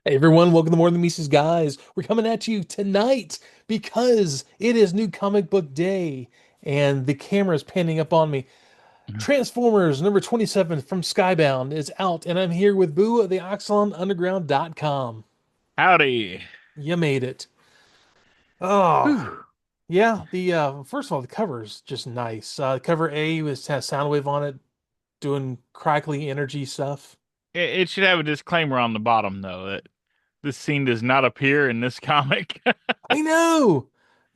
Hey everyone, welcome to Morethanmeetstheseguys. We're coming at you tonight because it is new comic book day and the camera is panning up on me. Transformers number 27 from Skybound is out and I'm here with Boo of the AxonUnderground.com. Howdy. You made it. Oh, Whew. yeah, the first of all, the cover is just nice. Cover A has Soundwave on it doing crackly energy stuff. It should have a disclaimer on the bottom, though, that this scene does not appear in this comic. I know.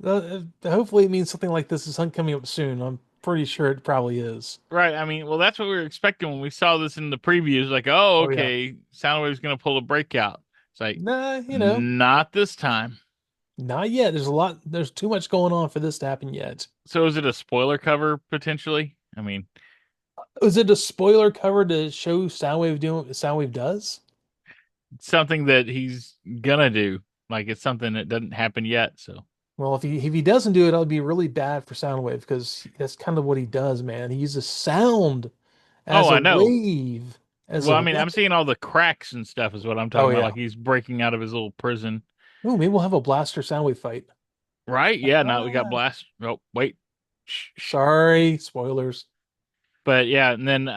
Hopefully it means something like this is coming up soon. I'm pretty sure it probably is. Right. I mean, well, that's what we were expecting when we saw this in the previews. Like, oh, Oh yeah. okay, Soundwave's going to pull a breakout. It's like, Nah, not this time. not yet. There's too much going on for this to happen yet. So is it a spoiler cover, potentially? I mean, Was it a spoiler cover to show Soundwave doing what Soundwave does? it's something that he's going to do. Like, it's something that doesn't happen yet. So, Well, if he doesn't do it, it'll be really bad for Soundwave because that's kind of what he does, man. He uses sound oh, as a I know. wave, as Well, a I mean, I'm weapon. seeing all the cracks and stuff, is what I'm Oh talking about. yeah. Like, he's breaking out of his little prison. Oh, maybe we'll have a Blaster Soundwave fight. Right? Yeah, now we got Ah, Blast. Oh, wait. Shh. sorry, spoilers. But yeah, and then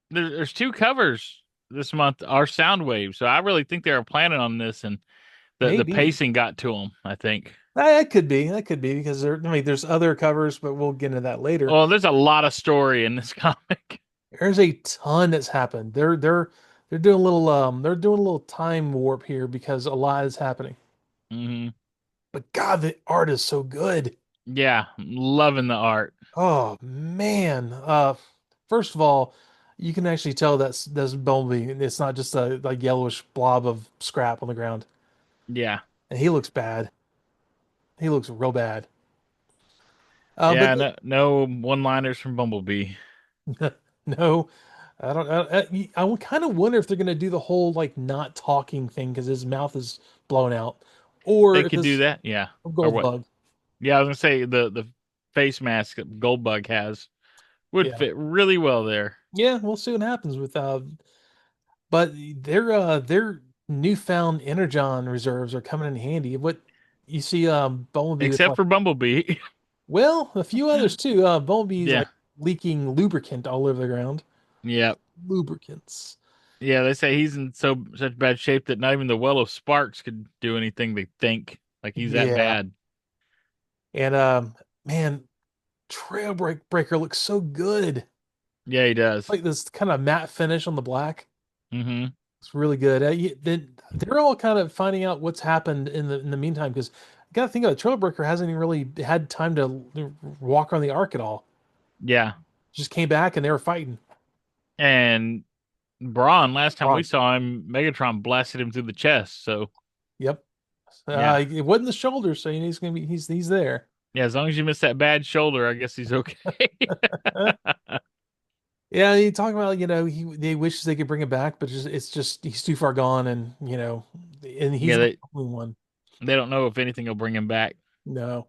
there's two covers this month are Soundwave. So I really think they were planning on this and the Maybe. pacing got to them, I think. That could be. That could be because I mean, there's other covers, but we'll get into that later. Well, there's a lot of story in this comic. There's a ton that's happened. They're doing a little time warp here because a lot is happening. hmm But God, the art is so good. Yeah, I'm loving the art. Oh man. First of all, you can actually tell that's Bumblebee. It's not just a like yellowish blob of scrap on the ground. Yeah. And he looks bad. He looks real bad. But Yeah, no one-liners from Bumblebee. no, I don't. I would kind of wonder if they're gonna do the whole like not talking thing because his mouth is blown out, or They if could do it's that. Yeah. a Or gold what? bug. Yeah, I was gonna say the face mask that Goldbug has would Yeah, fit really well there. yeah. We'll see what happens with. But their newfound energon reserves are coming in handy. What you see, Bumblebee with Except like, for Bumblebee. well, a few others too. Bumblebee's Yeah. like leaking lubricant all over the ground. Yeah. Lubricants. Yeah, they say he's in such bad shape that not even the well of sparks could do anything they think. Like he's that Yeah, bad. and man, Breaker looks so good. Yeah, he does. Like this kind of matte finish on the black. hmm It's really good. They're all kind of finding out what's happened in the meantime because you got to think of it. Trailbreaker hasn't even really had time to walk on the arc at all. Yeah. Just came back and they were fighting. And Braun, last time we Ron. saw him, Megatron blasted him through the chest. So Yep. yeah. It wasn't the shoulder, so you know he's gonna be he's there. Yeah, as long as you miss that bad shoulder, I guess he's okay. Yeah, he talking about they wishes they could bring him back, but it's just he's too far gone, and and he's Yeah, not the only one. they don't know if anything will bring him back. No,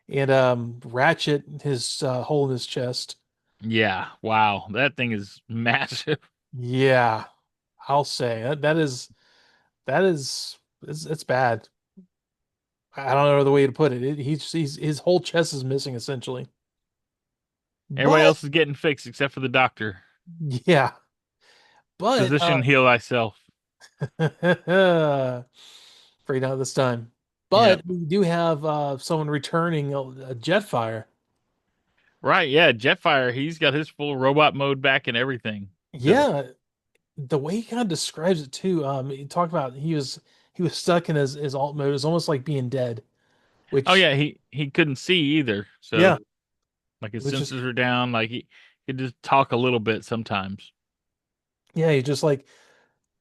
and Ratchet, his hole in his chest. Yeah. Wow. That thing is massive. Yeah, I'll say that is it's bad. I don't know the way to put it. He's his whole chest is missing essentially. Everybody But else is getting fixed except for the doctor. yeah, but Physician, heal thyself. afraid not this time. Yep. But we do have someone returning a Jetfire. Right, yeah, Jetfire, he's got his full robot mode back and everything. So, Yeah, the way he kind of describes it too. He talked about he was stuck in his alt mode. It was almost like being dead, oh which yeah, he couldn't see either. yeah, So, like his which is sensors are down. Like he could just talk a little bit sometimes. yeah, he just like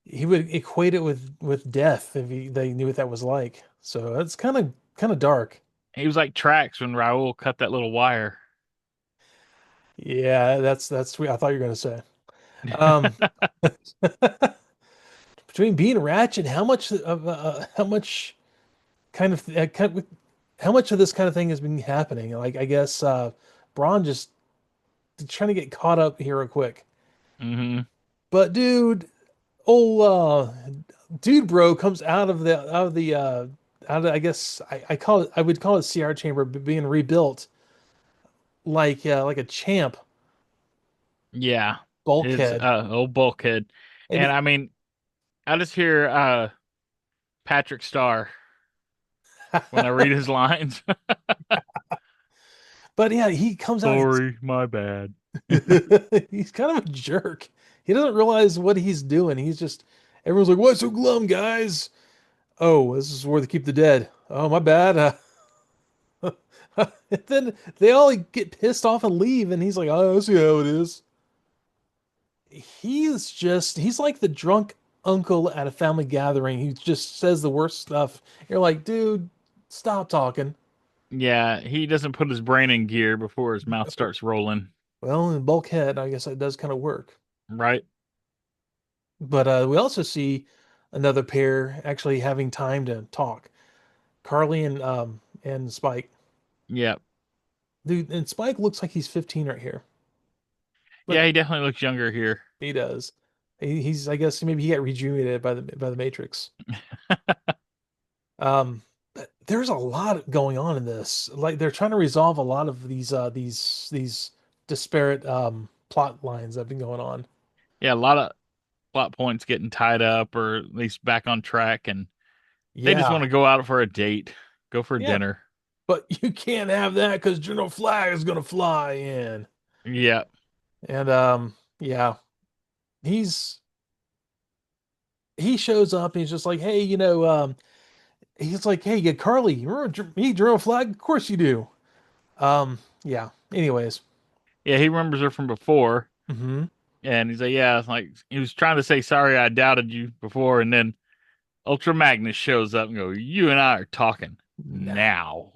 he would equate it with death if they knew what that was like. So it's kind of dark. He was like Trax when Raul cut that little wire. Yeah, that's sweet. I thought you were gonna say. Um, between being Ratchet, how much kind of how much of this kind of thing has been happening? Like I guess Braun just trying to get caught up here real quick. hmm But dude, old dude bro comes out of, I guess I would call it CR chamber being rebuilt like a champ Yeah, it's bulkhead. old bulkhead, And and I mean, I just hear Patrick Starr when I read his lines. but yeah, he comes out. Sorry, my bad. He's kind of a jerk. He doesn't realize what he's doing. He's just everyone's like, "What's so glum, guys?" Oh, this is where they keep the dead. Oh, my bad. And then they all like, get pissed off and leave, and he's like, "Oh, I see how it is." He's like the drunk uncle at a family gathering who just says the worst stuff. You're like, dude, stop talking. Yeah, he doesn't put his brain in gear before his mouth starts rolling, Well, in Bulkhead, I guess that does kind of work. right? But we also see another pair actually having time to talk. Carly and Spike. Yeah. Dude, and Spike looks like he's 15 right here. But Yeah, he definitely looks younger here. he does. He's I guess maybe he got rejuvenated by the Matrix. But there's a lot going on in this. Like they're trying to resolve a lot of these disparate plot lines that have been going on. Yeah, a lot of plot points getting tied up or at least back on track, and they just Yeah. want to go out for a date, go for Yeah. dinner. But you can't have that because General Flag is gonna fly in. Yeah. And yeah, he's he shows up and he's just like, hey, he's like, hey, yeah, Carly, you remember me, General Flag? Of course you do. Yeah. Anyways. Yeah, he remembers her from before. Hmm. And he's like, yeah, it's like he was trying to say sorry I doubted you before, and then Ultra Magnus shows up and go, you and I are talking Nah. now.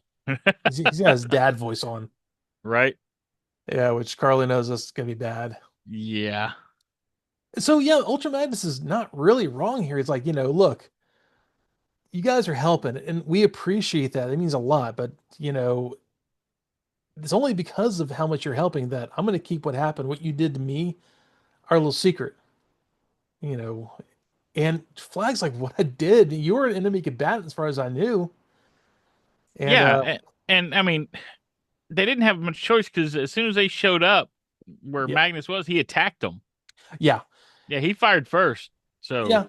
He's got his dad voice on. Right? Yeah, which Carly knows this is gonna be bad. Yeah. So yeah, Ultra Magnus is not really wrong here. It's like, look, you guys are helping and we appreciate that. It means a lot, but it's only because of how much you're helping that I'm gonna keep what happened, what you did to me, our little secret, you know. And Flag's like, what I did, you were an enemy combatant as far as I knew. And Yeah. And I mean, they didn't have much choice because as soon as they showed up where yeah, Magnus was, he attacked them. yeah, Yeah, he fired first. So, yeah,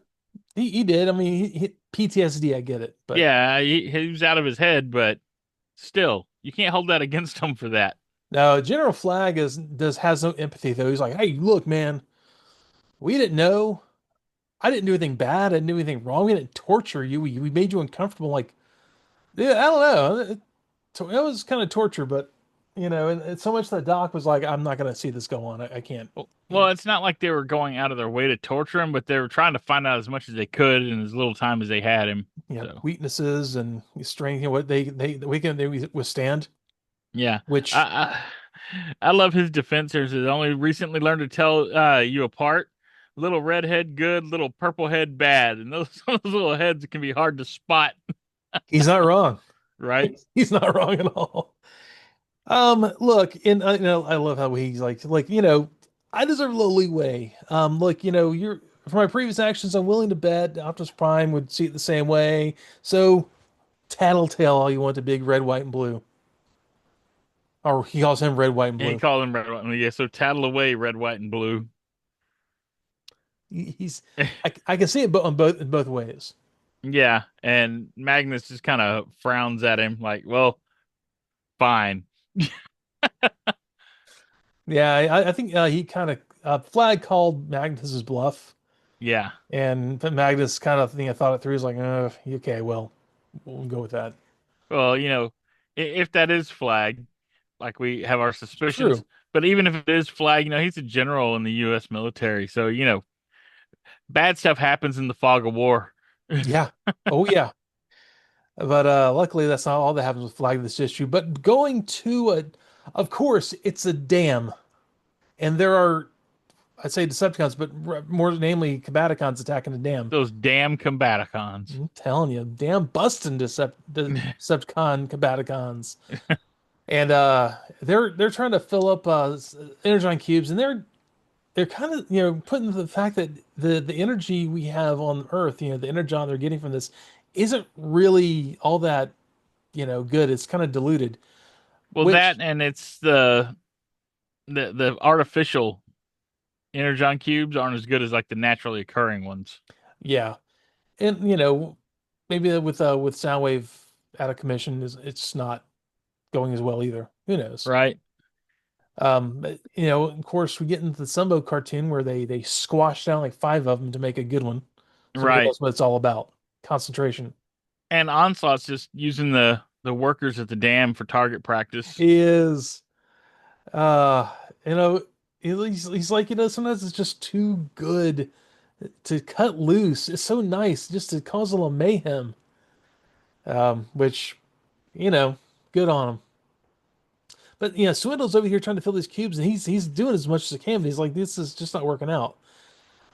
he did. I mean, he PTSD, I get it, but yeah, he was out of his head, but still, you can't hold that against him for that. no, General Flag has no empathy though. He's like, hey, look, man, we didn't know. I didn't do anything bad. I didn't do anything wrong. We didn't torture you. We made you uncomfortable. Like, yeah, I don't know. It was kind of torture, but and so much that Doc was like, I'm not gonna see this go on. I can't. Well, it's not like they were going out of their way to torture him, but they were trying to find out as much as they could in as little time as they had him. So, Weaknesses and strength. What they withstand. yeah. Which I love his defense here. He says, only recently learned to tell you apart. Little red head good, little purple head bad. And those, those little heads can be hard to spot, he's not wrong. right? He's not wrong at all. Look, and I love how he's like, I deserve a little leeway. Look, you're for my previous actions, I'm willing to bet Optimus Prime would see it the same way. So tattletale all you want to big red, white, and blue. Or he calls him red, white, and And he blue. called him red, white, and blue. Yeah, so tattle away, red, white, and blue. He's I can see it on both ways. Yeah, and Magnus just kind of frowns at him like, well, fine. Yeah, I think he kind of Flag called Magnus's bluff, Yeah. and Magnus kind of thought it through. He's like, okay, well, we'll go with that. Well, if that is Flag, like we have our suspicions, True. but even if it is Flag, he's a general in the U.S. military. So, bad stuff happens in the fog of war. Yeah. Oh yeah. But luckily that's not all that happens with Flag this issue. But going to of course, it's a dam, and there are I'd say Decepticons, but more namely Combaticons attacking the dam. Those damn Combaticons. I'm telling you, damn busting Decepticon Combaticons. And they're trying to fill up Energon cubes, and they're kind of, putting the fact that the energy we have on Earth, the energon they're getting from this isn't really all that, good. It's kind of diluted, Well, which, that and it's the artificial energon cubes aren't as good as like the naturally occurring ones, yeah. And, maybe with Soundwave out of commission is it's not going as well either. Who knows? right? But, of course we get into the Sunbow cartoon where they squash down like five of them to make a good one. So maybe Right. that's what it's all about. Concentration. And Onslaught's just using the workers at the dam for target practice. He is, uh, you know, he's like, sometimes it's just too good to cut loose. It's so nice just to cause a little mayhem. Which, you know, good on him. But Swindle's over here trying to fill these cubes, and he's doing as much as he can, but he's like, this is just not working out.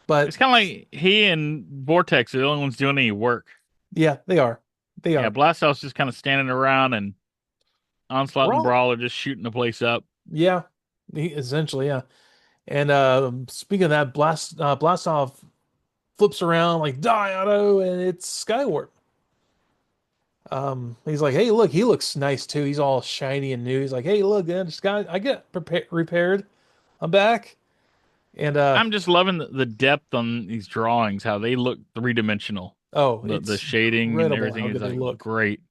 But It's kind of like he and Vortex are the only ones doing any work. yeah, they are. They Yeah, are. Blastow's just kind of standing around, and Onslaught and Brawl. Brawl are just shooting the place up. Yeah, essentially, yeah. And speaking of that, Blastoff flips around like die auto, and it's Skywarp. He's like, hey, look, he looks nice too. He's all shiny and new. He's like, hey, look, man, I get repaired. I'm back. And I'm just loving the depth on these drawings, how they look three-dimensional. oh, The it's shading and incredible everything how is good they like look. great.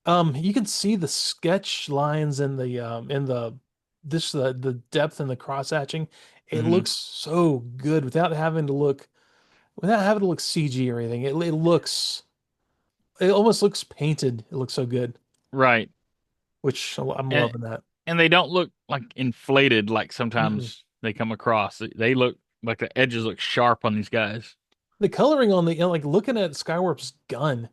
You can see the sketch lines in the this the depth and the cross hatching. It Hmm. looks so good without having to look CG or anything. It almost looks painted. It looks so good, Right. which I'm And loving that. and they don't look like inflated like Mm-mm. sometimes they come across. They look like the edges look sharp on these guys. The coloring on like looking at Skywarp's gun,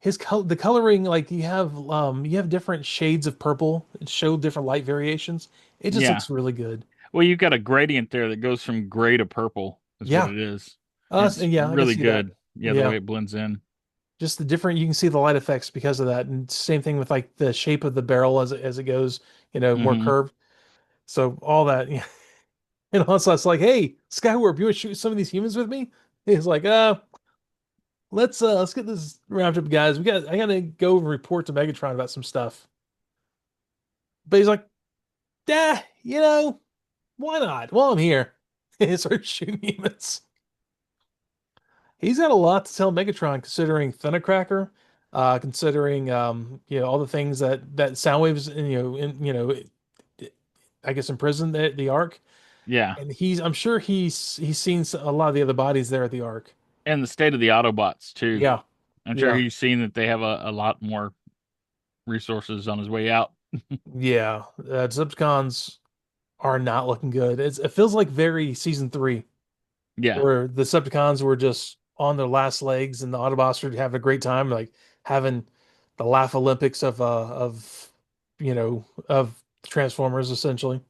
the coloring, like you have different shades of purple that show different light variations. It just Yeah. looks really good. Well, you've got a gradient there that goes from gray to purple. Is what Yeah. it is. And it's Yeah, I can really see that. good. Yeah, the Yeah. way it blends in. Just the different, you can see the light effects because of that. And same thing with like the shape of the barrel as it goes, more Hmm. curved. So all that, yeah. And also it's like, hey, Skywarp, you want to shoot some of these humans with me? He's like, let's get this wrapped up, guys. I gotta go and report to Megatron about some stuff. But he's like, yeah, why not? While I'm here. He starts shooting humans. He's got a lot to tell Megatron, considering Thundercracker, considering all the things that Soundwave's I guess imprisoned the Ark, Yeah. and I'm sure he's seen a lot of the other bodies there at the Ark. And the state of the Autobots too. Yeah, I'm sure yeah, he's seen that they have a lot more resources on his way out. yeah. Decepticons are not looking good. It feels like very season three, Yeah. where the Decepticons were just on their last legs, and the Autobots are having a great time, like having the Laugh Olympics of Transformers, essentially.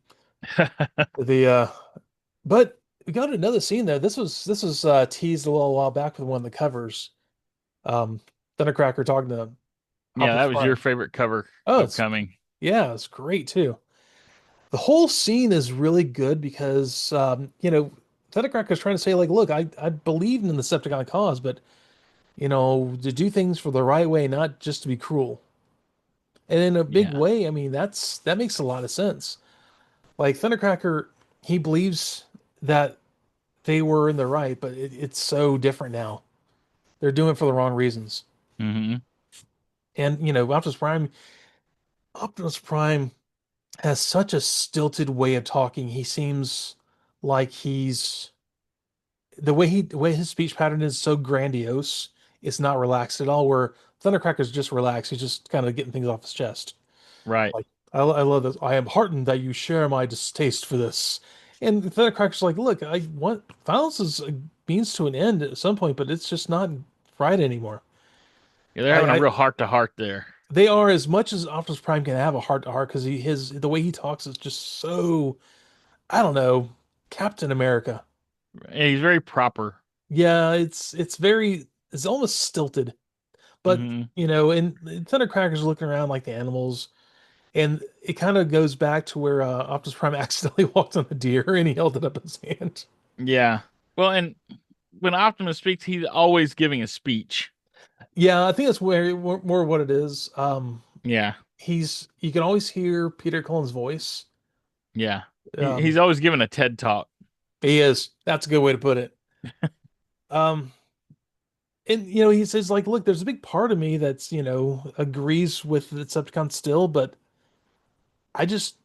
The But we got another scene there. This was teased a little while back with one of the covers. Um, Thundercracker talking to Yeah, that Optimus was your Prime. favorite cover Oh, upcoming. it's great too. The whole scene is really good because Thundercracker's trying to say like, look, I believe in the Decepticon cause, but to do things for the right way, not just to be cruel. And in a big Yeah. way, I mean, that makes a lot of sense. Like Thundercracker, he believes that they were in the right, but it's so different now. They're doing it for the wrong reasons. Hmm. And Optimus Prime has such a stilted way of talking. He seems like the way his speech pattern is so grandiose. It's not relaxed at all. Where Thundercracker's just relaxed. He's just kind of getting things off his chest. Right. Like, I love this. I am heartened that you share my distaste for this. And Thundercracker's like, look, I want violence is a means to an end at some point, but it's just not right anymore. Yeah, they're having a I real heart to heart there. They are, as much as Optimus Prime can have a heart to heart, because the way he talks is just so, I don't know, Captain America. Yeah, he's very proper. Yeah, it's almost stilted. But Hmm. and Thundercracker's looking around like the animals. And it kind of goes back to where Optimus Prime accidentally walked on a deer and he held it up in his hand. Yeah. Well, and when Optimus speaks, he's always giving a speech. Yeah, I think that's where more what it is. Yeah. He's you can always hear Peter Cullen's voice. Yeah. He's Um, always giving a TED talk. he is. That's a good way to put it. Um, and he says like, look, there's a big part of me that's agrees with the Decepticons still, but I just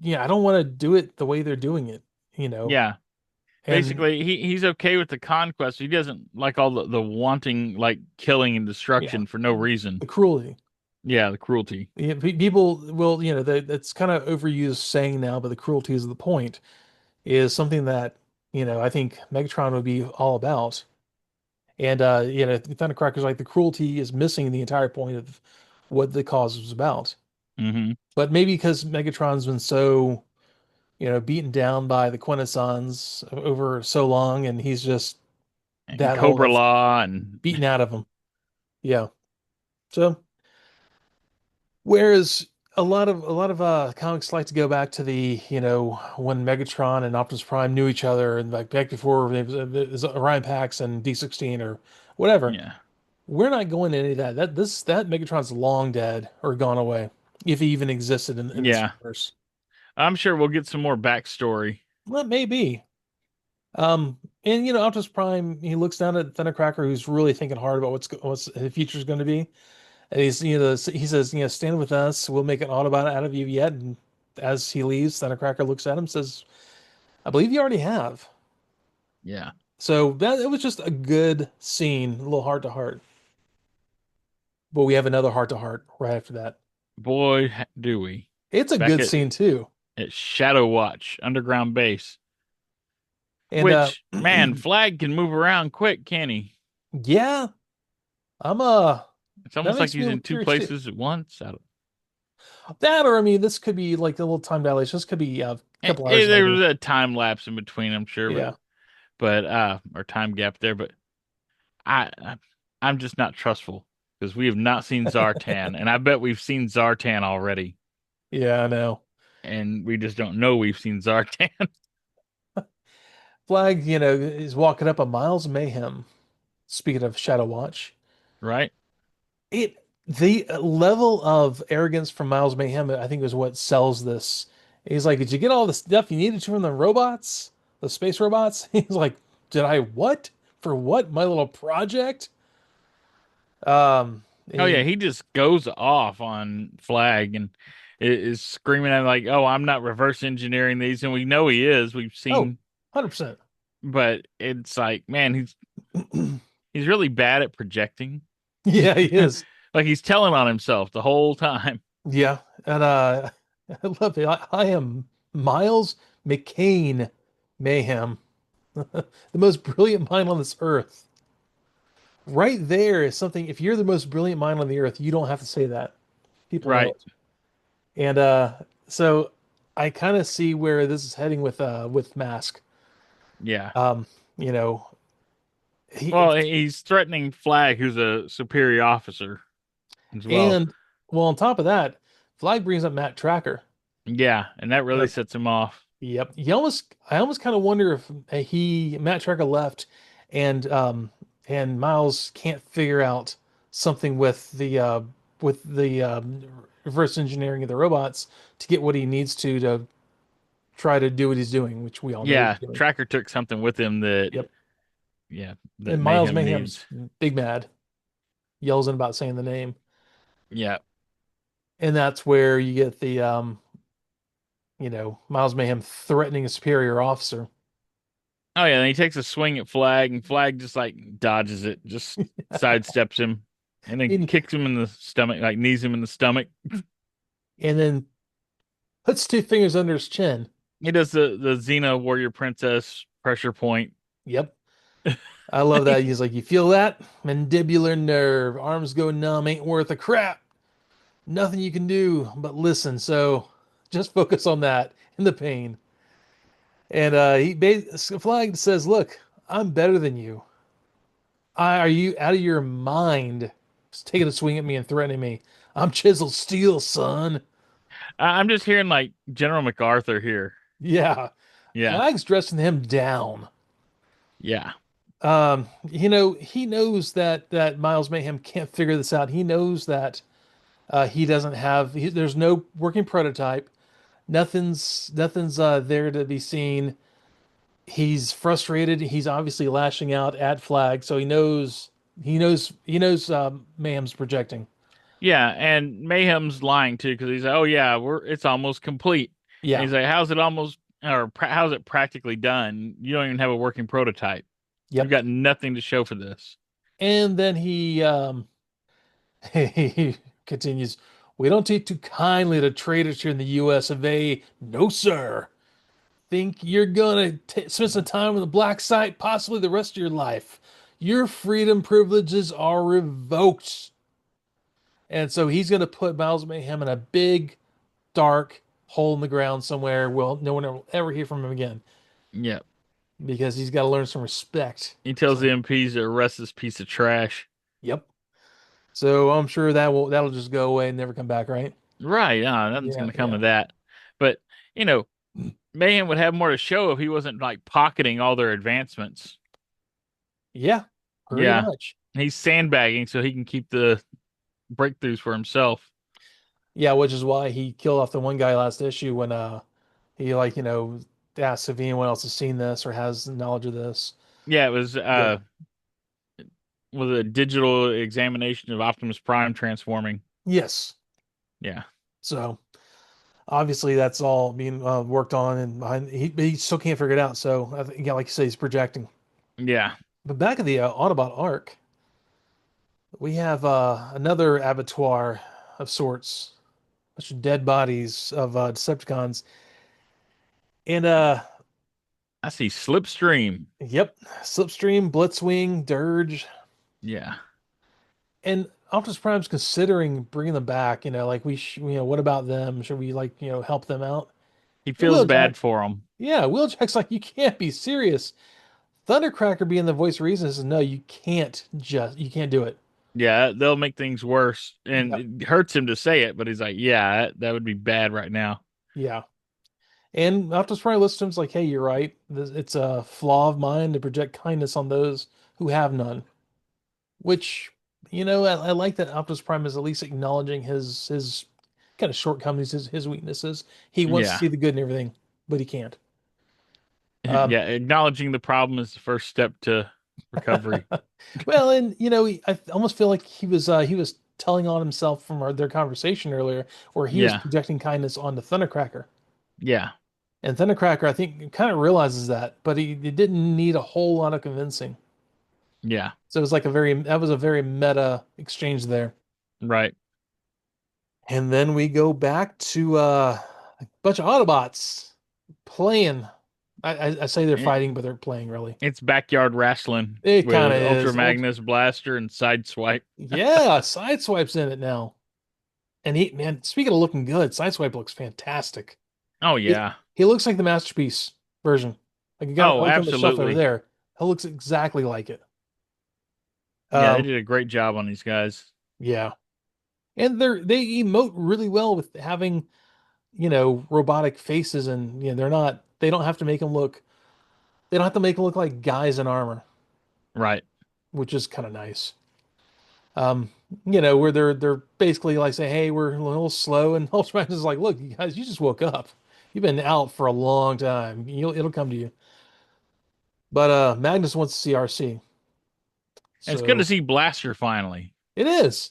I don't want to do it the way they're doing it. You know, Yeah. and Basically, he's okay with the conquest. He doesn't like all the wanting, like killing and yeah, destruction for no reason. the cruelty. Yeah, the cruelty. Yeah, people will, that's kind of overused saying now, but the cruelty is the point. Is something that I think Megatron would be all about. And Thundercracker's like the cruelty is missing the entire point of what the cause was about. Hmm. But maybe because Megatron's been so beaten down by the Quintessons over so long, and he's just And that whole Cobra that's Law and beaten out of him. Yeah. So whereas a lot of comics like to go back to the when Megatron and Optimus Prime knew each other and like back before it was Orion Pax and D16 or whatever. yeah, We're not going to any of that. That Megatron's long dead or gone away, if he even existed in this yeah. universe. I'm sure we'll get some more backstory. Well, it may be. And Optimus Prime, he looks down at Thundercracker, who's really thinking hard about what's the future's going to be. And he says, stand with us. We'll make an Autobot out of you yet. And as he leaves, Thundercracker looks at him, says, I believe you already have. Yeah, So that it was just a good scene, a little heart to heart. But we have another heart to heart right after that. boy, do we. It's a Back good scene too. at Shadow Watch Underground Base, And which man, Flag can move around quick, can he? yeah, I'm It's that almost like makes me he's a in little two curious too. places at once. That or I mean, this could be like a little time dilation. This could be a couple hours There was later. a time lapse in between, I'm sure, Yeah. but or time gap there, but I'm just not trustful because we have not seen Zartan, and I bet we've seen Zartan already, Yeah, I know. and we just don't know we've seen Zartan, Flag, is walking up a Miles Mayhem. Speaking of Shadow Watch, right? it the level of arrogance from Miles Mayhem, I think, is what sells this. He's like, "Did you get all the stuff you needed from the robots, the space robots?" He's like, "Did I what? For what? My little project?" Oh yeah, He, he just goes off on Flag and is screaming at him like, "Oh, I'm not reverse engineering these," and we know he is. We've oh, seen, 100%. but it's like, man, he's really bad at projecting. Yeah, he is. Like he's telling on himself the whole time. Yeah, and I love it. I am Miles McCain Mayhem, the most brilliant mind on this earth. Right there is something. If you're the most brilliant mind on the earth, you don't have to say that. People know Right. it. And so I kind of see where this is heading with Mask. Yeah. Um, you know, he Well, he's threatening Flag, who's a superior officer as well. and well, on top of that, Flag brings up Matt Tracker. Yeah, and that really sets him off. Yep. I almost kind of wonder if Matt Tracker left and Miles can't figure out something with the reverse engineering of the robots to get what he needs to try to do what he's doing, which we all know what Yeah, he's doing. Tracker took something with him that, Yep. yeah, that And Miles Mayhem Mayhem's needs. big mad, yells in about saying the name. Yeah. And that's where you get the Miles Mayhem threatening a superior officer. Oh yeah, and he takes a swing at Flag, and Flag just like dodges it, just sidesteps him, and then And, kicks him in the stomach, like knees him in the stomach. and then puts two fingers under his chin. He does the Xena Warrior Princess pressure point. Yep. I love that. He's like, you feel that? Mandibular nerve. Arms go numb. Ain't worth a crap. Nothing you can do but listen. So just focus on that and the pain. And Flag says, look, I'm better than you. Are you out of your mind He's taking a swing at me and threatening me. I'm chiseled steel, son. I'm just hearing like General MacArthur here. Yeah. Yeah, Flag's dressing him down. yeah, He knows that Miles Mayhem can't figure this out. He knows that he doesn't have there's no working prototype. Nothing's there to be seen. He's frustrated. He's obviously lashing out at Flag, so he knows Mayhem's projecting. yeah. And Mayhem's lying too because he's like, "Oh yeah, it's almost complete." And Yeah. he's like, "How's it almost or how's it practically done? You don't even have a working prototype. You've Yep. got nothing to show for this." And then he continues, "We don't take too kindly to traitors here in the US of A. No, sir. Think you're gonna spend some time on the black site, possibly the rest of your life. Your freedom privileges are revoked." And so he's gonna put Miles Mayhem in a big, dark hole in the ground somewhere. Well, no one will ever hear from him again Yeah. because he's got to learn some respect. He tells the So, MPs to arrest this piece of trash. yep. So I'm sure that'll just go away and never come back, right? Right. Nothing's Yeah, going to come yeah, of that. But, you know, Mayhem would have more to show if he wasn't like pocketing all their advancements. yeah. Pretty Yeah. much. He's sandbagging so he can keep the breakthroughs for himself. Yeah, which is why he killed off the one guy last issue when he asked if anyone else has seen this or has knowledge of this. Yeah, it Yeah. was a digital examination of Optimus Prime transforming. Yes. Yeah. So obviously that's all being worked on, and he still can't figure it out. So I think, yeah, like you say, he's projecting. Yeah. But back at the Autobot arc, we have another abattoir of sorts, bunch of dead bodies of Decepticons, and I see Slipstream. yep, Slipstream, Blitzwing, Dirge, Yeah. and Optimus Prime's considering bringing them back. What about them? Should we help them out? He And feels Wheeljack, bad for him. yeah, Wheeljack's like, you can't be serious. Thundercracker being the voice of reason says, no, you can't do it. Yeah, they'll make things worse. And Yep. it hurts him to say it, but he's like, yeah, that would be bad right now. Yeah. And Optimus Prime listens to him's like, hey, you're right. It's a flaw of mine to project kindness on those who have none. Which, I like that Optimus Prime is at least acknowledging his kind of shortcomings, his weaknesses. He wants to Yeah. see the good in everything, but he can't. Um, Yeah, acknowledging the problem is the first step to recovery. well, and I almost feel like he was telling on himself from their conversation earlier, where he was Yeah. projecting kindness onto Thundercracker. Yeah. And Thundercracker, I think, kind of realizes that, but he didn't need a whole lot of convincing. Yeah. So it was that was a very meta exchange there. Right. And then we go back to a bunch of Autobots playing. I say they're It, fighting, but they're playing really. it's backyard wrestling It kind of with Ultra is. Magnus Blaster and Sideswipe. Yeah, Sideswipe's in it now. And man, speaking of looking good, Sideswipe looks fantastic. Oh He, yeah. he looks like the Masterpiece version. Like you got it Oh, on the shelf over absolutely. there. He looks exactly like it. Yeah, they Um, did a great job on these guys. yeah. And they emote really well with having, robotic faces, and they don't have to make them look like guys in armor, Right. which is kind of nice. Um, where they're basically like say, hey, we're a little slow, and Ultraman is like, look, you guys, you just woke up. You've been out for a long time. It'll come to you. But Magnus wants to see RC. And it's good to So see Blaster finally. it is,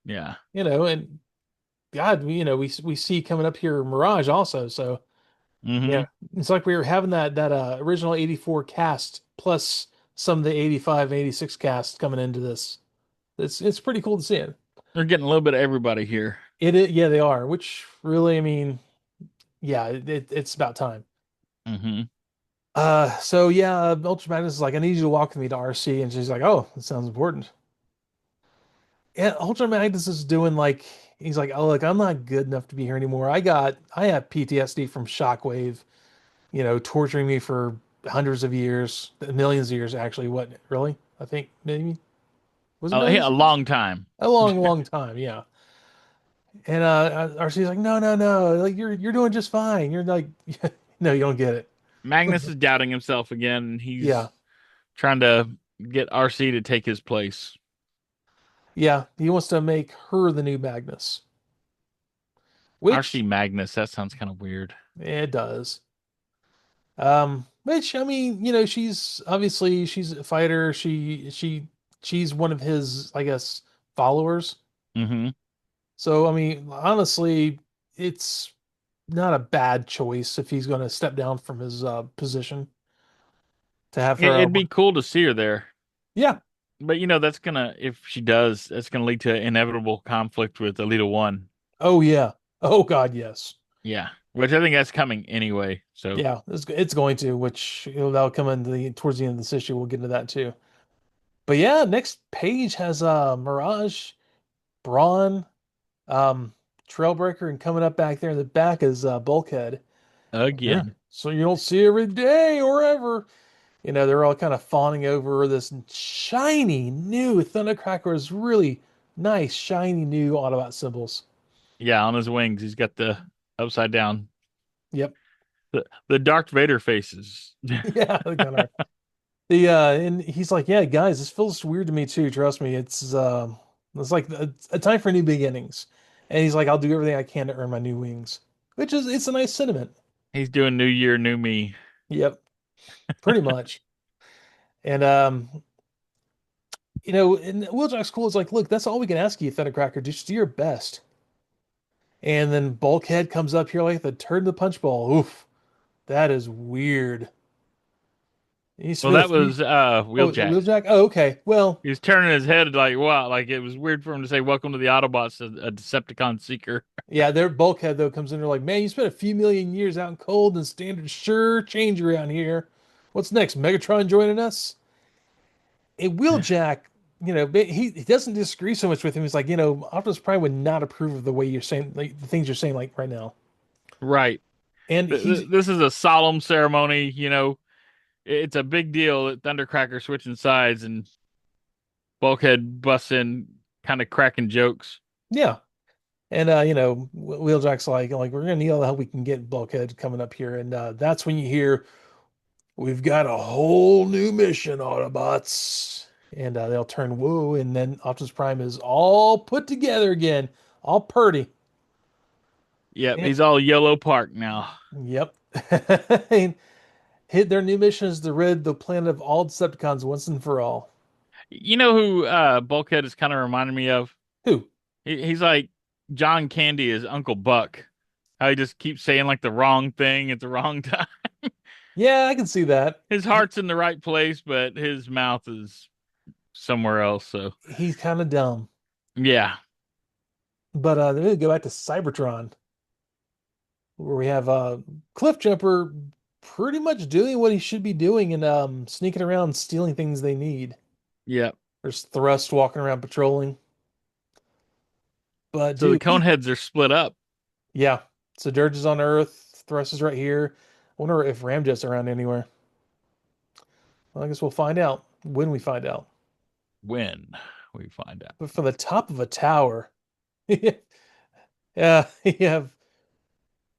Yeah. and God, we see coming up here Mirage also. So yeah, Mm-hmm. it's like we were having that original 84 cast plus some of the 85, 86 cast coming into this. It's pretty cool to see it. They're getting a little bit of everybody here. Yeah, they are, which really, I mean, yeah, it's about time. Mm-hmm. So yeah, Ultra Magnus is like, I need you to walk with me to RC, and she's like, oh, that sounds important. Yeah, Ultra Magnus is doing like, he's like, oh, look, I'm not good enough to be here anymore. I have PTSD from Shockwave, torturing me for hundreds of years, millions of years, actually. What, really? I think maybe. Was it million A years? long time. A long, long time. Yeah. And RC's like, no, no, no, like you're doing just fine. You're like, no, you don't get it. Magnus is doubting himself again, and Yeah, he's trying to get RC to take his place. yeah. He wants to make her the new Magnus, RC which Magnus, that sounds kind of weird. it does. Which I mean, she's obviously she's a fighter. She's one of his, I guess, followers. Hmm. So I mean, honestly, it's not a bad choice if he's going to step down from his position to have her. It'd be cool to see her there. Yeah. But that's gonna, if she does, that's gonna lead to inevitable conflict with Alita 1. Oh yeah. Oh God, yes. Yeah. Which I think that's coming anyway. So, Yeah, it's going to, which that'll come in towards the end of this issue. We'll get into that too. But yeah, next page has Mirage, Brawn, um, Trailbreaker, and coming up back there in the back is Bulkhead. Yeah. again. So you don't see every day or ever. They're all kind of fawning over this shiny new Thundercracker's really nice, shiny new Autobot symbols. Yeah, on his wings, he's got the upside down, Yep. the Darth Vader faces. Yeah, they kind of. And he's like, yeah, guys, this feels weird to me too. Trust me, it's like a time for new beginnings. And he's like, I'll do everything I can to earn my new wings, which is it's a nice sentiment. He's doing New Year, New Me. Yep, pretty much. And and Wheeljack's cool is like, look, that's all we can ask you, Thundercracker. Just do your best. And then Bulkhead comes up here like the turd in the punch bowl. Oof, that is weird. He Well, spent a that few. was Oh, Wheeljack. Wheeljack. Oh, okay. Well, He was turning his head like, wow, like it was weird for him to say, "Welcome to the Autobots, a Decepticon seeker." yeah, their Bulkhead though comes in. They're like, man, you spent a few million years out in cold, and standards sure change around here. What's next? Megatron joining us? And Wheeljack, he doesn't disagree so much with him. He's like, Optimus Prime would not approve of the way you're saying, like the things you're saying, like right now. Right. And he's This is a solemn ceremony. It's a big deal that Thundercracker switching sides and Bulkhead busts in, kind of cracking jokes. yeah. And Wheeljack's like we're gonna need all the help we can get Bulkhead coming up here, and that's when you hear we've got a whole new mission, Autobots, and they'll turn woo, and then Optimus Prime is all put together again, all purty. Yep, And, he's all yellow park now. yep. And hit their new mission is to rid the planet of all Decepticons once and for all. You know who Bulkhead is kind of reminding me of? Who? He's like John Candy is Uncle Buck. How he just keeps saying like the wrong thing at the wrong time. Yeah, I can see that. His heart's in the right place, but his mouth is somewhere else. So He's kind of dumb. yeah, But then we go back to Cybertron, where we have Cliff Jumper pretty much doing what he should be doing and sneaking around stealing things they need. yeah. There's Thrust walking around patrolling. But So the dude, Coneheads are split up. yeah. So Dirge is on Earth, Thrust is right here. I wonder if Ramjet's around anywhere. Well, I guess we'll find out when we find out. When we find out. But from the top of a tower, yeah, you have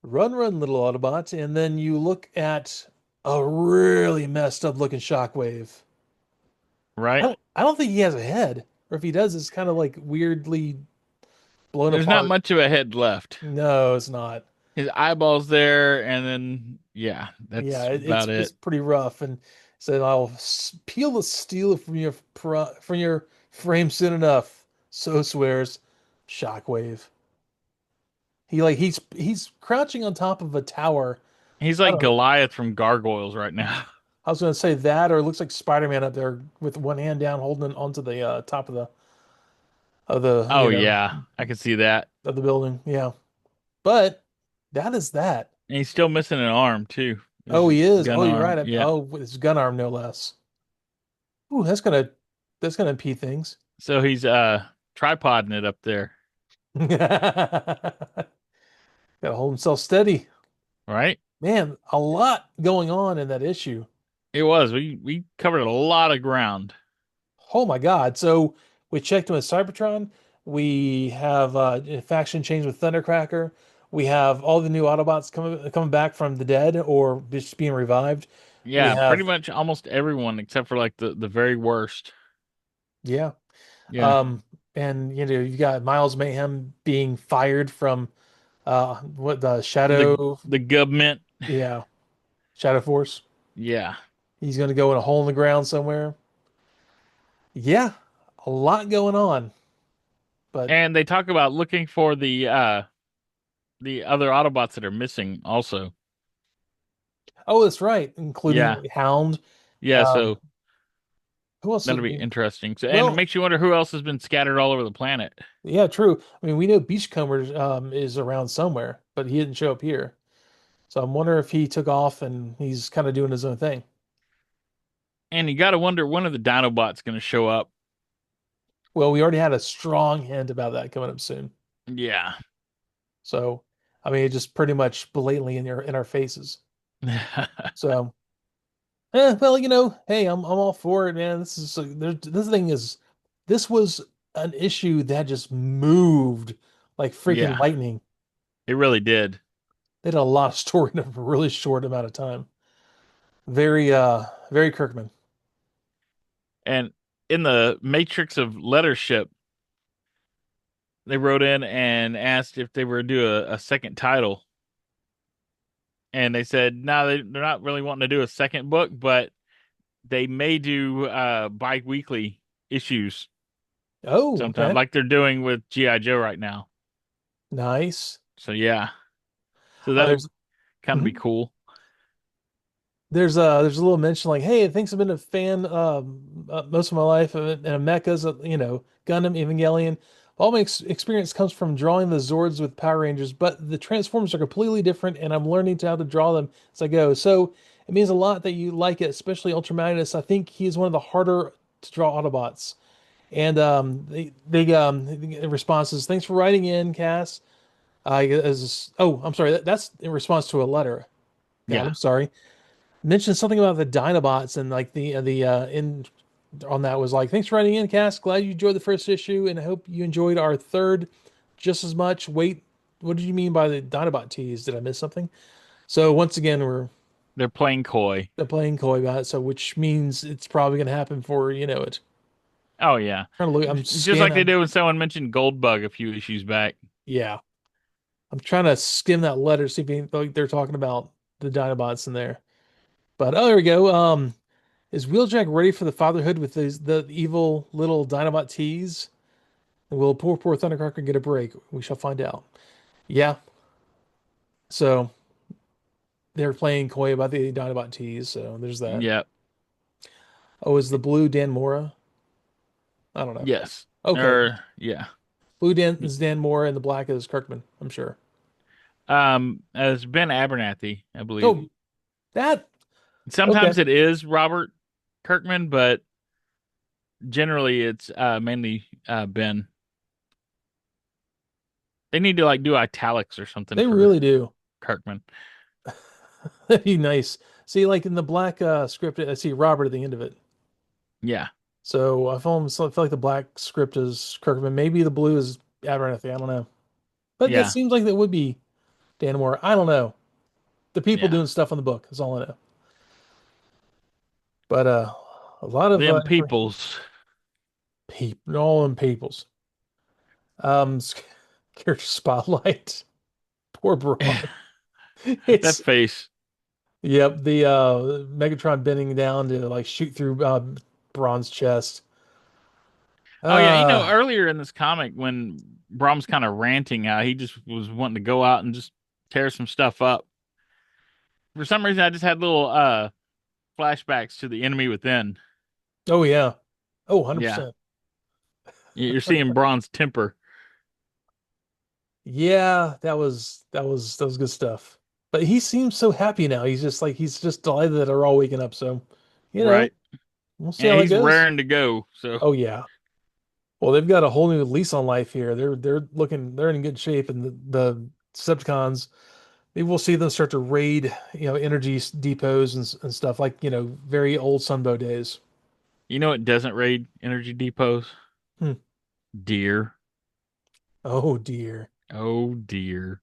run, run, little Autobot, and then you look at a really messed up looking Shockwave. I Right? don't, I don't think he has a head, or if he does, it's kind of like weirdly blown There's not apart. much of a head left. No, it's not. His eyeballs there, and then yeah, Yeah, that's it's about it's it. pretty rough. And so I'll peel the steel from your from your frame soon enough. So swears Shockwave. He's crouching on top of a tower. He's I like don't know. Goliath from Gargoyles right now. I was going to say that, or it looks like Spider-Man up there with one hand down, holding onto the top of the Oh yeah, I can see that. of the building. Yeah, but that is that. And he's still missing an arm too. Oh, His he is. gun Oh, you're arm. right. Yeah. Oh, with his gun arm, no less. Ooh, that's gonna impede things. So he's tripoding it up there, Gotta hold himself steady. right? Man, a lot going on in that issue. It was. We covered a lot of ground. Oh my God. So We checked in with Cybertron. We have a faction change with Thundercracker. We have all the new Autobots coming back from the dead or just being revived. We Yeah, pretty have much almost everyone except for like the very worst. yeah. Yeah. Um, and you got Miles Mayhem being fired from what the The Shadow, the government. yeah, Shadow Force. Yeah. He's going to go in a hole in the ground somewhere. Yeah, a lot going on. But And they talk about looking for the other Autobots that are missing also. oh, that's right, including Yeah. like, Hound. Yeah, Um, so who else that'll would be be? interesting. So and it Well, makes you wonder who else has been scattered all over the planet. yeah, true. I mean, we know Beachcomber is around somewhere, but he didn't show up here. So I'm wondering if he took off and he's kind of doing his own thing. And you gotta wonder when are the Dinobots gonna show up? Well, we already had a strong hint about that coming up soon. Yeah. So, I mean, it just pretty much blatantly in our faces. So, well, hey, I'm all for it, man. This thing is this was an issue that just moved like freaking Yeah. lightning. It really did. They did a lot of story in a really short amount of time. Very Kirkman. And in the matrix of lettership, they wrote in and asked if they were to do a second title. And they said, no, they're not really wanting to do a second book, but they may do bi-weekly issues Oh, sometime, okay. like they're doing with G.I. Joe right now. Nice. So yeah. So that'll There's kind of be mhm. cool. There's a little mention like, hey, thanks. I've been a fan most of my life and mechas, Gundam, Evangelion. All my experience comes from drawing the Zords with Power Rangers, but the Transformers are completely different, and I'm learning to how to draw them as I go. So it means a lot that you like it, especially Ultra Magnus. I think he's one of the harder to draw Autobots. And the response is, thanks for writing in, Cass. I'm sorry, that's in response to a letter. God, Yeah. I'm sorry, mentioned something about the Dinobots and like the in on that was like, thanks for writing in, Cass. Glad you enjoyed the first issue, and I hope you enjoyed our third just as much. Wait, what did you mean by the Dinobot tease? Did I miss something? So once again, we're They're playing coy. playing coy about it, so which means it's probably gonna happen before you know it. Oh yeah. Trying to look, I'm Just like they scanning. did when someone mentioned Goldbug a few issues back. Yeah, I'm trying to skim that letter, see if like they're talking about the Dinobots in there. But oh, there we go. Is Wheeljack ready for the fatherhood with the evil little Dinobot tease? And will poor Thundercracker get a break? We shall find out. Yeah. So they're playing coy about the Dinobot tease. So there's that. Yep. Oh, is the blue Dan Mora? I don't know. Yes. Okay. Or yeah. Blue Dan is Dan Mora and the black is Kirkman, I'm sure. As Ben Abernathy, I believe. Oh, that. Okay. Sometimes it is Robert Kirkman, but generally it's mainly Ben. They need to like do italics or something They for really do. Kirkman. That'd be nice. See, like in the black script, I see Robert at the end of it. Yeah. So I feel like the black script is Kirkman. Maybe the blue is Abernathy. I don't know. But that Yeah. seems like that would be Dan Moore. I don't know. The people Yeah. doing stuff on the book is all I know. But a lot of Them information. peoples. All in peoples. Um, Character spotlight. Poor Braun. That It's face. yep. The Megatron bending down to like shoot through Braun's chest. Oh yeah, Uh earlier in this comic when Brahm's kind of ranting out, he just was wanting to go out and just tear some stuff up. For some reason I just had little flashbacks to the enemy within. oh yeah. Oh, Yeah. 100%. You're seeing Braun's temper. Yeah, that was good stuff. But he seems so happy now. He's just delighted that they're all waking up. So, you know, Right. we'll see And how it he's goes. raring to go. So Oh yeah. Well, they've got a whole new lease on life here. They're in good shape, and the Decepticons. Maybe we'll see them start to raid, energy depots and stuff like very old Sunbow days. you know it doesn't raid energy depots. Hmm. Deer. Oh dear. Oh dear.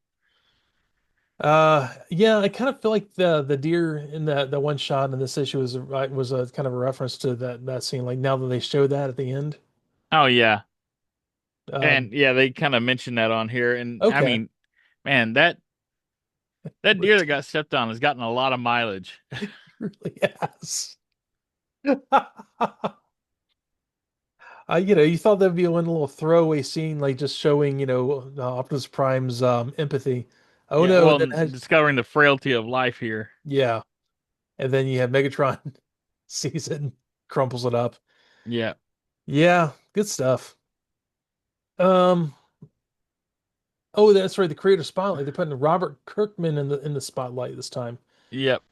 Yeah, I kind of feel like the deer in that one shot in this issue was a kind of a reference to that scene. Like now that they show that at the end. Oh yeah. Um, And yeah, they kind of mentioned that on here. And I okay. mean, man, that deer that got stepped on has gotten a lot of mileage. It really has. You thought that'd be one little throwaway scene, like just showing, Optimus Prime's empathy. Oh Yeah, no, well, that has, discovering the frailty of life here. yeah. And then you have Megatron sees it and crumples it up. Yeah. Yeah, good stuff. Um, oh, that's right, the creator spotlight. They're putting Robert Kirkman in the spotlight this time. Yep.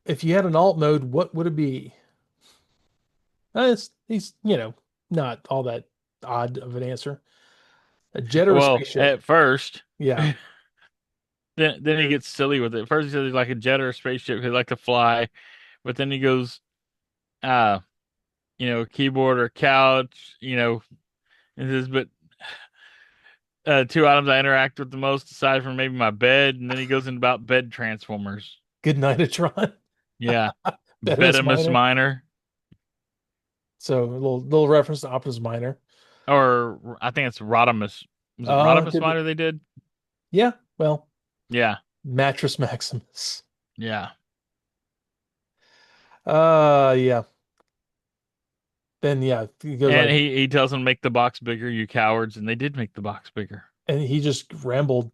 If you had an alt mode, what would it be? He's, not all that odd of an answer. A jet or a Well, spaceship? at first, Yeah. then he gets silly with it. First he says he's like a jet or a spaceship. He'd like to fly, but then he goes, uh, keyboard or couch, and says, but two items I interact with the most aside from maybe my bed. And then he goes in about bed transformers. Good night, Atron. Yeah. Betimus Betimus Minor. Minor. So a little reference to Optimus Minor. Or I think it's Rodimus. Was it Rodimus Could be. Minor they did? Yeah. Well, Yeah. Mattress Maximus. Yeah. Yeah. Then yeah, he goes And like, he tells them make the box bigger, you cowards, and they did make the box bigger. and he just rambled.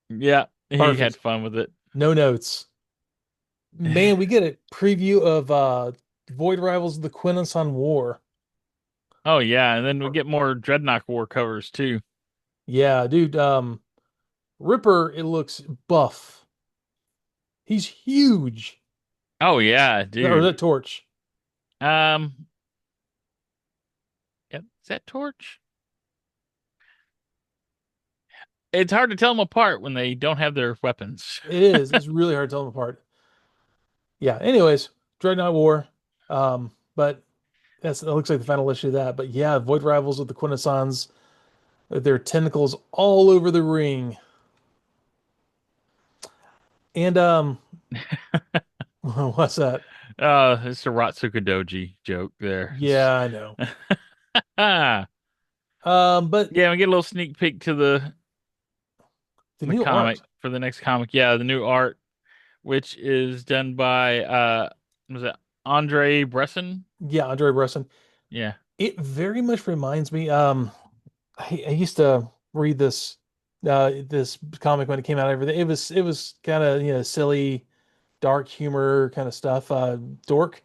Yeah, he had Perfect. fun with it. No notes. Man, we get a preview of Void Rivals of the Quintesson War. Oh yeah, and then we get more Dreadnought War covers too. Yeah, dude. Ripper, it looks buff. He's huge. Oh yeah, Or is dude. that Torch? Um, yeah, is that Torch? It's hard to tell them apart when they don't have their weapons. It is. It's really hard to tell them apart. Yeah. Anyways, Dreadnought War. But that looks like the final issue of that. But yeah, Void Rivals with the Quintessons, with their tentacles all over the ring. And what's that? It's a Ratsuka Doji joke there. Yeah, I know. Ah, But yeah, we get a little sneak peek to the the new comic art. for the next comic. Yeah, the new art, which is done by was it Andre Bresson? Yeah, Andre Bresson. Yeah. It very much reminds me. I used to read this comic when it came out. Everything it was kind of silly, dark humor kind of stuff. Dork.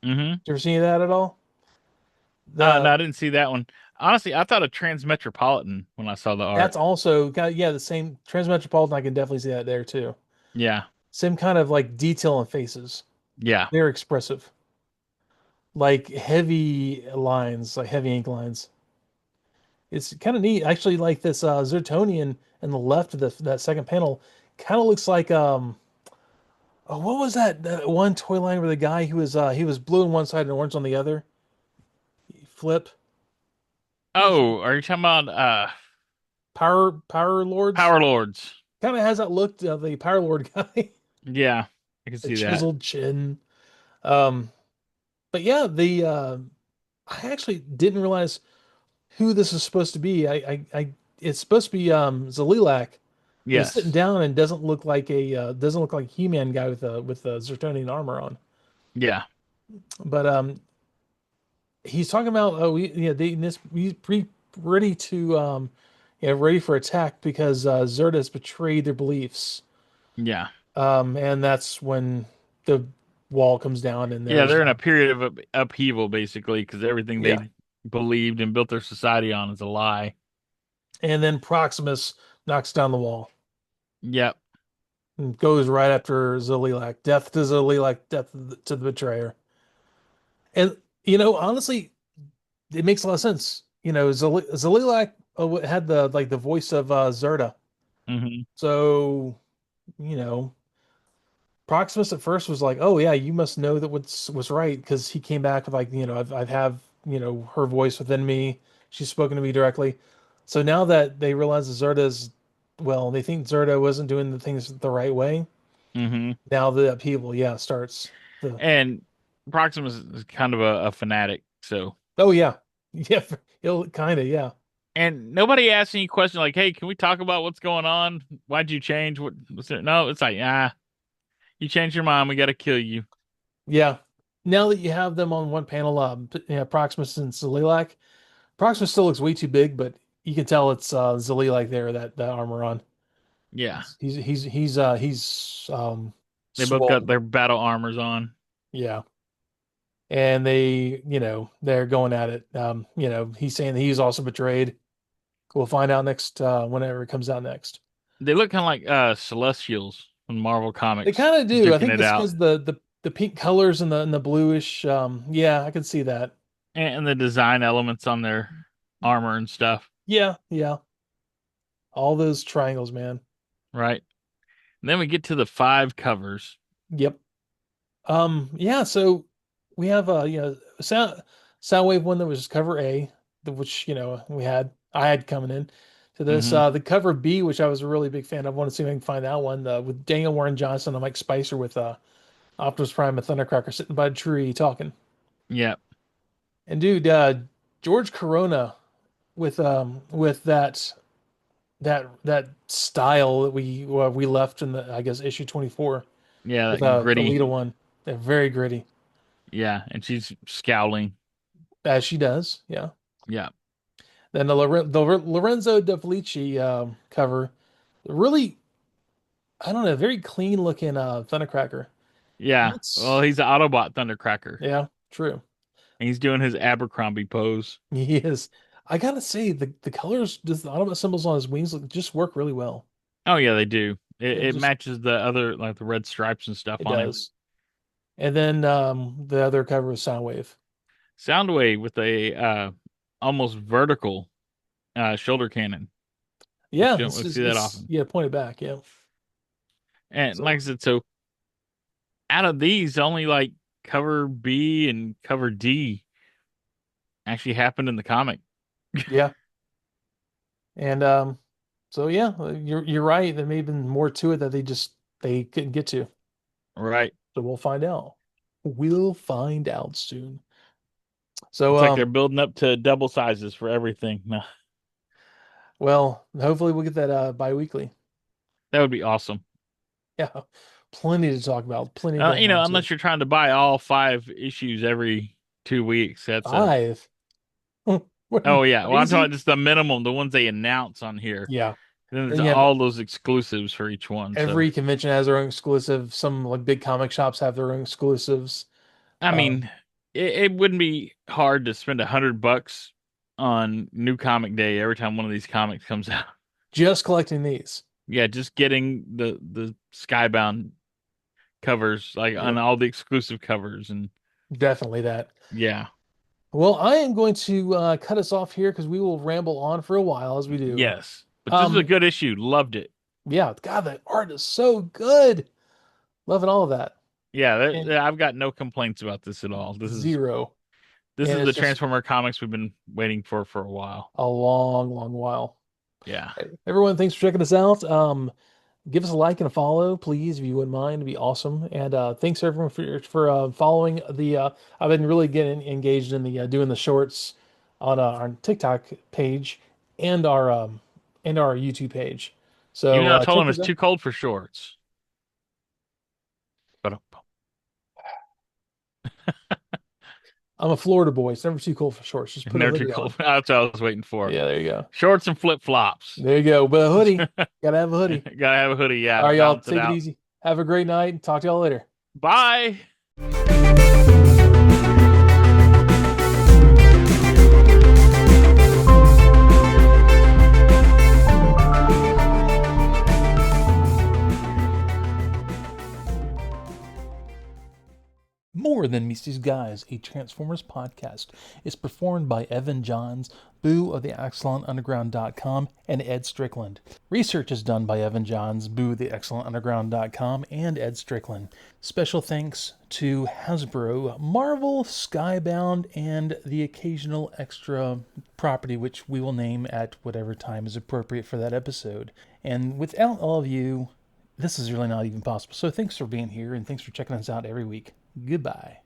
Mm-hmm. Did you ever see that at all? No, The I didn't see that one. Honestly, I thought of Transmetropolitan when I saw the That's art. also kind of, yeah, the same Transmetropolitan. I can definitely see that there too. Yeah. Same kind of like detail in faces. Yeah. They're expressive, like heavy lines, like heavy ink lines. It's kind of neat, actually. Like this Zertonian in the left of that second panel, kind of looks like oh, what was that one toy line where the guy he was blue on one side and orange on the other? Flip. Who's Oh, are you talking about Power Lords? Power Lords? Kind of has that look of the Power Lord guy, Yeah, I can the see that. chiseled chin. Um, but yeah, the I actually didn't realize who this is supposed to be. It's supposed to be Zalilak, but he's sitting Yes. down and doesn't look like a He-Man guy with a Zertonian armor on. Yeah. But he's talking about he's ready to ready for attack because Zerta has betrayed their beliefs. Yeah. And that's when the wall comes down and Yeah, there's they're in a period of upheaval basically because everything yeah. they believed and built their society on is a lie. And then Proximus knocks down the wall Yep. and goes right after Zalilak. Death to Zalilak, death to the betrayer. And honestly, it makes a lot of sense. Zalilak had the voice of Zerta. Hmm. So, you know, Proximus at first was like, "Oh yeah, you must know that what's right," because he came back with like, I've have her voice within me. She's spoken to me directly. So now that they realize that Zerda's, well, they think Zerda wasn't doing the things the right way. Hmm. Now the upheaval, yeah, starts. The And Proximus is kind of a fanatic, so. Oh yeah, yeah, it'll kind of yeah, And nobody asks any question like, "Hey, can we talk about what's going on? Why'd you change? What was there?" No, it's like, you changed your mind. We got to kill you. yeah. Now that you have them on one panel, yeah, Proximus and Zalilak. Proximus still looks way too big, but you can tell it's Zalilak there that armor on. Yeah, He's they both got swole. their battle armors on. Yeah. And they're going at it. He's saying that he's also betrayed. We'll find out next whenever it comes out next. They look kind of like Celestials from Marvel They Comics, kind of do. I duking think it it's out, because the pink colors and the bluish. Yeah, I can see that. and the design elements on their armor and stuff. Yeah, yeah. All those triangles, man. Right. And then we get to the 5 covers. Yep. Yeah, so we have Soundwave one that was cover A, which I had coming in to this. Hmm. The cover B, which I was a really big fan of. I want to see if I can find that one with Daniel Warren Johnson and Mike Spicer with Optimus Prime and Thundercracker sitting by a tree talking. Yeah. And dude, George Corona with that style that we left in the I guess issue 24 Yeah, with that the gritty. Lita one. They're very gritty. Yeah, and she's scowling. As she does, yeah. Yeah. Then the Lorenzo De Felici cover, really, I don't know, very clean looking Thundercracker. Yeah. Well, Looks, he's an Autobot Thundercracker, yeah, true. and he's doing his Abercrombie pose. He is. I gotta say, the colors, just the Autobot symbols on his wings, just work really well. Oh yeah, they do. It, It it just matches the other, like the red stripes and stuff it on him. does. And then the other cover is Soundwave. Soundwave with a almost vertical shoulder cannon, which Yeah, you don't it's really just see that it's often. yeah, pointed back, yeah. And like I So said, so out of these, only like cover B and cover D actually happened in the comic. yeah. And so yeah, you're right. There may have been more to it that they couldn't get to. Right. So we'll find out. We'll find out soon. So It's like they're building up to double sizes for everything. No, well, hopefully we'll get that bi-weekly. that would be awesome. Yeah. Plenty to talk about, plenty going on too. Unless you're trying to buy all 5 issues every 2 weeks, that's a. 5. What are you Oh yeah, well I'm crazy? talking just the minimum, the ones they announce on here. Yeah. And then there's Then you have all those exclusives for each one. So every convention has their own exclusive. Some like big comic shops have their own exclusives. I Um, mean, it wouldn't be hard to spend $100 on New Comic Day every time one of these comics comes out. just collecting these. Yeah, just getting the Skybound covers, like on Yep. all the exclusive covers, and Definitely that. yeah, Well, I am going to cut us off here because we will ramble on for a while as we do. yes. But this is a Um, good issue. Loved it. yeah, God, that art is so good. Loving all of that. Yeah, And I've got no complaints about this at all. zero. This And is it's the just Transformer comics we've been waiting for a while. a long, long while. Yeah. Everyone, thanks for checking us out. Give us a like and a follow, please, if you wouldn't mind. It'd be awesome. And thanks everyone for following the. I've been really getting engaged in the doing the shorts on our TikTok page and our YouTube page. Even So though I told check him it's those out. too cold for shorts. But I'm a Florida boy. It's never too cold for shorts. Just put a never too hoodie cold. on. That's what I was waiting for. Yeah, there you go. Shorts and flip flops. There you go. But a hoodie, gotta have a hoodie. Gotta have a hoodie, All yeah. right, y'all. Balance it Take it out. easy. Have a great night. Talk to y'all later. Bye. More More Than Meets These Guys, a Transformers podcast, is performed by Evan Johns, Boo of the ExcellentUnderground.com, and Ed Strickland. Research is done by Evan Johns, Boo of the ExcellentUnderground.com, and Ed Strickland. Special thanks to Hasbro, Marvel, Skybound, and the occasional extra property which we will name at whatever time is appropriate for that episode. And without all of you, this is really not even possible. So thanks for being here, and thanks for checking us out every week. Goodbye.